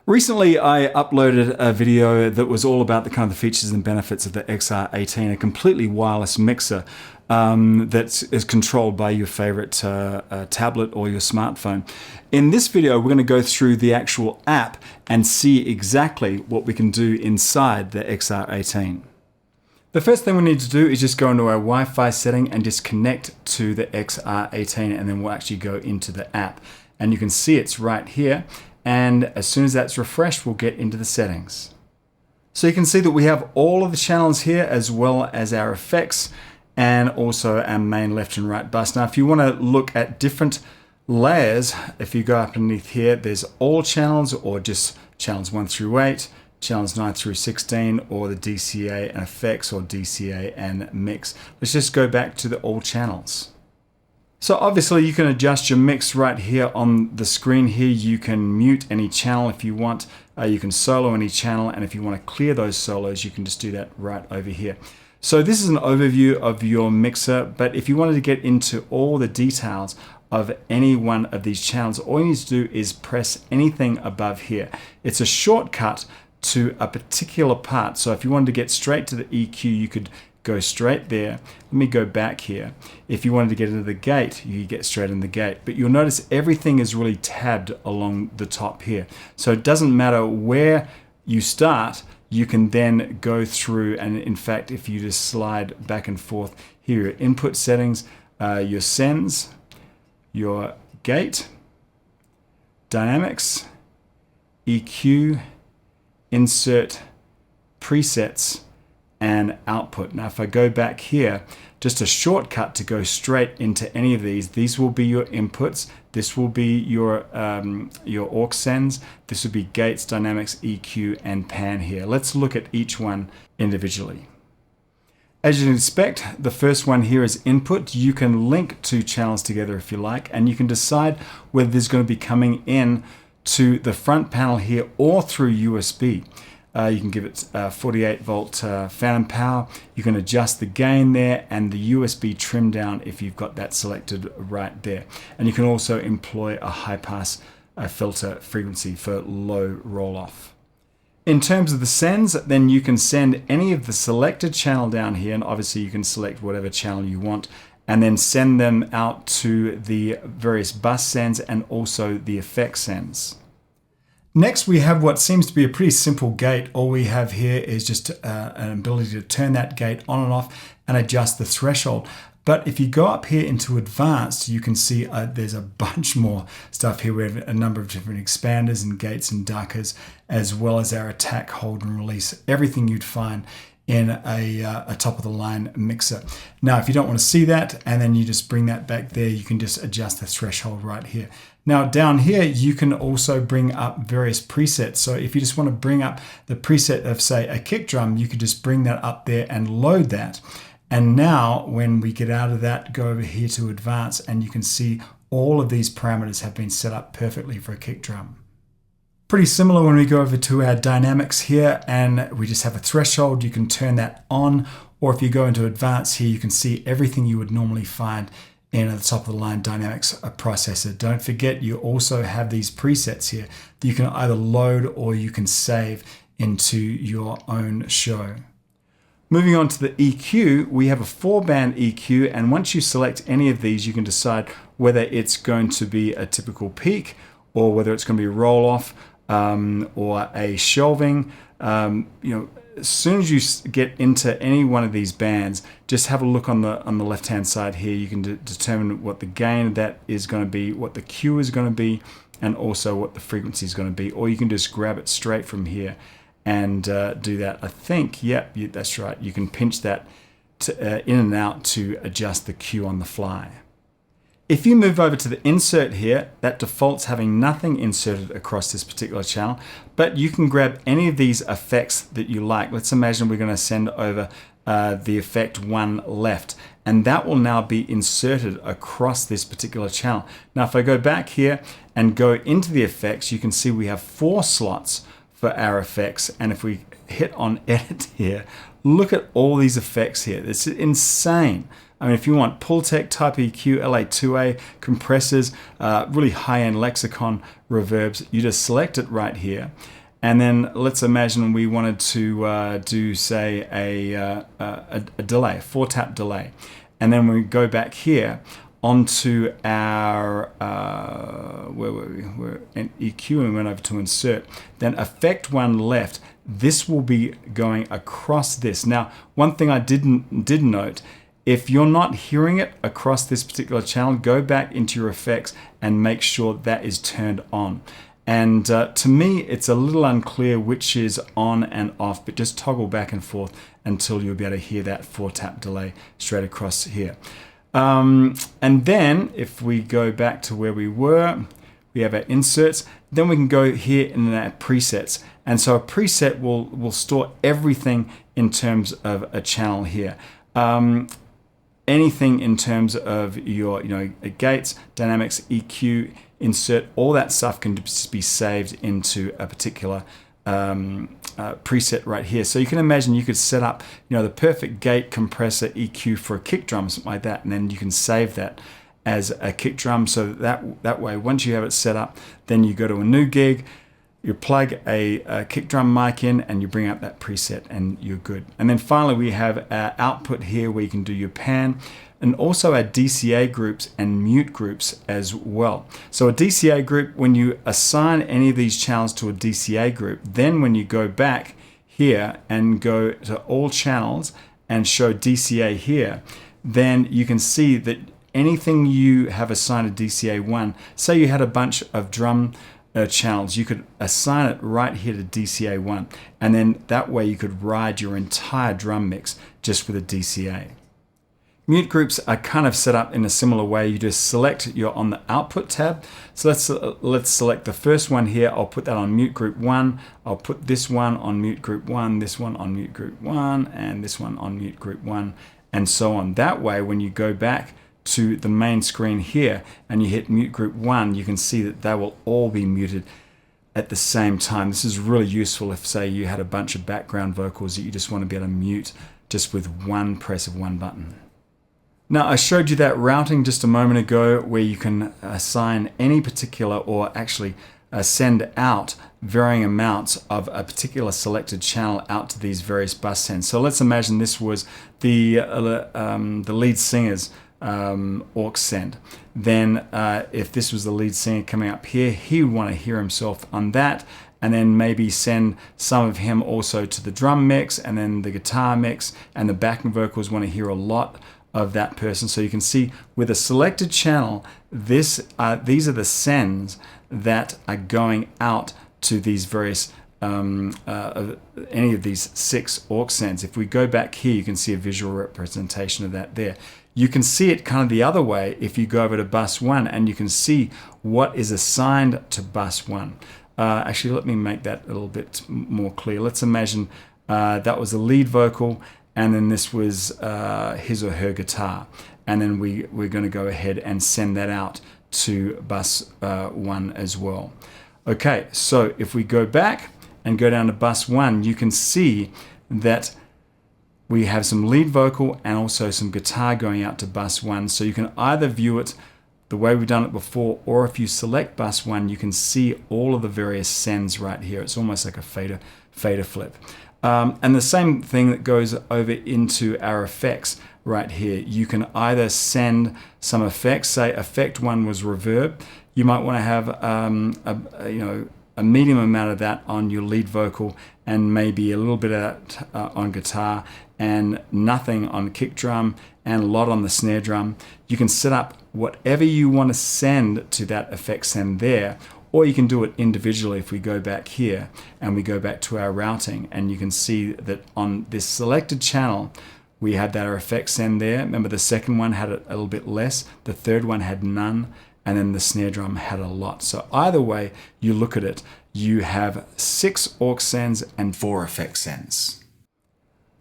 Recently, I uploaded a video that was all about the kind of the features and benefits of the XR18, a completely wireless mixer that is controlled by your favorite tablet or your smartphone. In this video, we're going to go through the actual app and see exactly what we can do inside the XR18. The first thing we need to do is just go into our Wi-Fi setting and just connect to the XR18, and then we'll actually go into the app. And you can see it's right here. And as soon as that's refreshed, we'll get into the settings. So you can see that we have all of the channels here, as well as our effects and also our main left and right bus. Now, if you want to look at different layers, if you go up underneath here, there's all channels or just channels 1 through 8, channels 9 through 16, or the DCA and effects or DCA and mix. Let's just go back to the all channels. So obviously you can adjust your mix right here on the screen here. You can mute any channel if you want. You can solo any channel, and if you want to clear those solos, you can just do that right over here. So this is an overview of your mixer, but if you wanted to get into all the details of any one of these channels, all you need to do is press anything above here. It's a shortcut to a particular part. So if you wanted to get straight to the EQ, you could go straight there. Let me go back here. If you wanted to get into the gate, you get straight in the gate. But you'll notice everything is really tabbed along the top here. So it doesn't matter where you start, you can then go through, and in fact, if you just slide back and forth here, your input settings, your sends, your gate, dynamics, EQ, insert, presets, and output. Now, if I go back here, just a shortcut to go straight into any of these will be your inputs. This will be your aux sends. This will be gates, dynamics, EQ, and pan here. Let's look at each one individually. As you can expect, the first one here is input. You can link two channels together if you like, and you can decide whether there's going to be coming in to the front panel here or through USB. You can give it 48 volt phantom power. You can adjust the gain there and the USB trim down if you've got that selected right there. And you can also employ a high pass filter frequency for low roll off. In terms of the sends, then you can send any of the selected channel down here, and obviously you can select whatever channel you want, and then send them out to the various bus sends and also the effect sends. Next, we have what seems to be a pretty simple gate. All we have here is just an ability to turn that gate on and off and adjust the threshold. But if you go up here into advanced, you can see there's a bunch more stuff here. We have a number of different expanders and gates and duckers, as well as our attack, hold, and release. Everything you'd find in a top-of-the-line mixer. Now, if you don't want to see that, and then you just bring that back there, you can just adjust the threshold right here. Now, down here, you can also bring up various presets. So if you just want to bring up the preset of, say, a kick drum, you could just bring that up there and load that. And now, when we get out of that, go over here to advanced, and you can see all of these parameters have been set up perfectly for a kick drum. Pretty similar when we go over to our dynamics here, and we just have a threshold. You can turn that on, or if you go into advanced here, you can see everything you would normally find in the top of the line dynamics processor. Don't forget, you also have these presets here that you can either load or you can save into your own show. Moving on to the EQ, we have a 4-band EQ, and once you select any of these, you can decide whether it's going to be a typical peak or whether it's going to be a roll off or a shelving. As soon as you get into any one of these bands, just have a look on the left-hand side here. You can determine what the gain of that is going to be, what the Q is going to be, and also what the frequency is going to be. Or you can just grab it straight from here and do that. I think, that's right. You can pinch that in and out to adjust the Q on the fly. If you move over to the insert here, that defaults having nothing inserted across this particular channel, but you can grab any of these effects that you like. Let's imagine we're going to send over the effect 1 left, and that will now be inserted across this particular channel. Now, if I go back here and go into the effects, you can see we have 4 slots for our effects, and if we hit on edit here, look at all these effects here. It's insane I mean, if you want Pultec Type EQ, LA2A, compressors, really high-end lexicon reverbs, you just select it right here. And then let's imagine we wanted to do, say, a delay, a 4-tap delay. And then we go back here onto our, where were we? We're in EQ and we went over to insert. Then effect 1 left. This will be going across this. Now, one thing I did note, if you're not hearing it across this particular channel, go back into your effects and make sure that is turned on. And to me, it's a little unclear which is on and off, but just toggle back and forth until you'll be able to hear that 4-tap delay straight across here. And then if we go back to where we were, we have our inserts, then we can go here in our presets. And so a preset will store everything in terms of a channel here. Anything in terms of your gates, dynamics, EQ, insert, all that stuff can just be saved into a particular preset right here. So you can imagine you could set up the perfect gate, compressor, EQ for a kick drum, something like that, and then you can save that as a kick drum. So that way, once you have it set up, then you go to a new gig, you plug a kick drum mic in, and you bring up that preset, and you're good. And then finally, we have our output here where you can do your pan, and also our DCA groups and mute groups as well. So a DCA group, when you assign any of these channels to a DCA group, then when you go back here and go to all channels and show DCA here, then you can see that anything you have assigned a DCA1, say you had a bunch of drum channels, you could assign it right here to DCA1, and then that way you could ride your entire drum mix just with a DCA. Mute groups are kind of set up in a similar way. You just select, you're on the output tab. So let's select the first one here. I'll put that on mute group 1. I'll put this one on mute group 1, this one on mute group 1, and this one on mute group 1, and so on. That way, when you go back to the main screen here and you hit mute group 1, you can see that they will all be muted at the same time. This is really useful if, say, you had a bunch of background vocals that you just want to be able to mute just with one press of one button. Now, I showed you that routing just a moment ago where you can assign any particular, or actually send out varying amounts of a particular selected channel out to these various bus sends. So let's imagine this was the lead singer's aux send. Then if this was the lead singer coming up here, he would want to hear himself on that, and then maybe send some of him also to the drum mix, and then the guitar mix, and the backing vocals want to hear a lot of that person. So you can see with a selected channel, these are the sends that are going out to these various any of these 6 aux sends. If we go back here, you can see a visual representation of that there. You can see it kind of the other way if you go over to bus 1, and you can see what is assigned to bus 1. Actually, let me make that a little bit more clear. Let's imagine that was a lead vocal, and then this was his or her guitar. And then we're going to go ahead and send that out to bus 1 as well. Okay, so if we go back and go down to bus 1, you can see that we have some lead vocal and also some guitar going out to bus 1. So you can either view it the way we've done it before, or if you select bus 1, you can see all of the various sends right here. It's almost like a fader flip. And the same thing that goes over into our effects right here. You can either send some effects, say effect 1 was reverb. You might want to have a medium amount of that on your lead vocal, and maybe a little bit of that on guitar, and nothing on kick drum, and a lot on the snare drum. You can set up whatever you want to send to that effect send there, or you can do it individually. If we go back here and we go back to our routing, and you can see that on this selected channel, we had that our effect send there. Remember, the second one had a little bit less, the third one had none, and then the snare drum had a lot. So either way you look at it, you have 6 aux sends and 4 effect sends.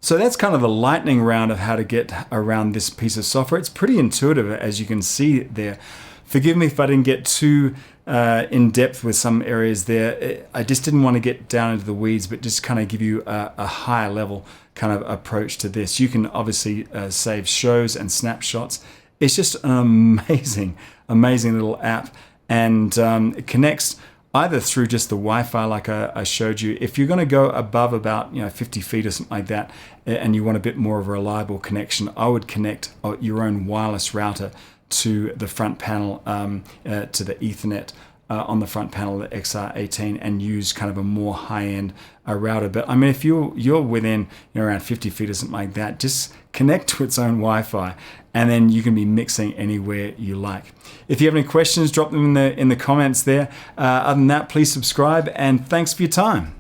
So that's kind of the lightning round of how to get around this piece of software. It's pretty intuitive, as you can see there. Forgive me if I didn't get too in depth with some areas there. I just didn't want to get down into the weeds, but just kind of give you a higher level kind of approach to this. You can obviously save shows and snapshots. It's just an amazing little app, and it connects either through just the Wi-Fi like I showed you. If you're going to go above about 50 feet or something like that, and you want a bit more of a reliable connection, I would connect your own wireless router to the front panel, to the Ethernet on the front panel of the XR18, and use kind of a more high-end router. But I mean, if you're within around 50 feet or something like that, just connect to its own Wi-Fi, and then you can be mixing anywhere you like. If you have any questions, drop them in the comments there. Other than that, please subscribe, and thanks for your time.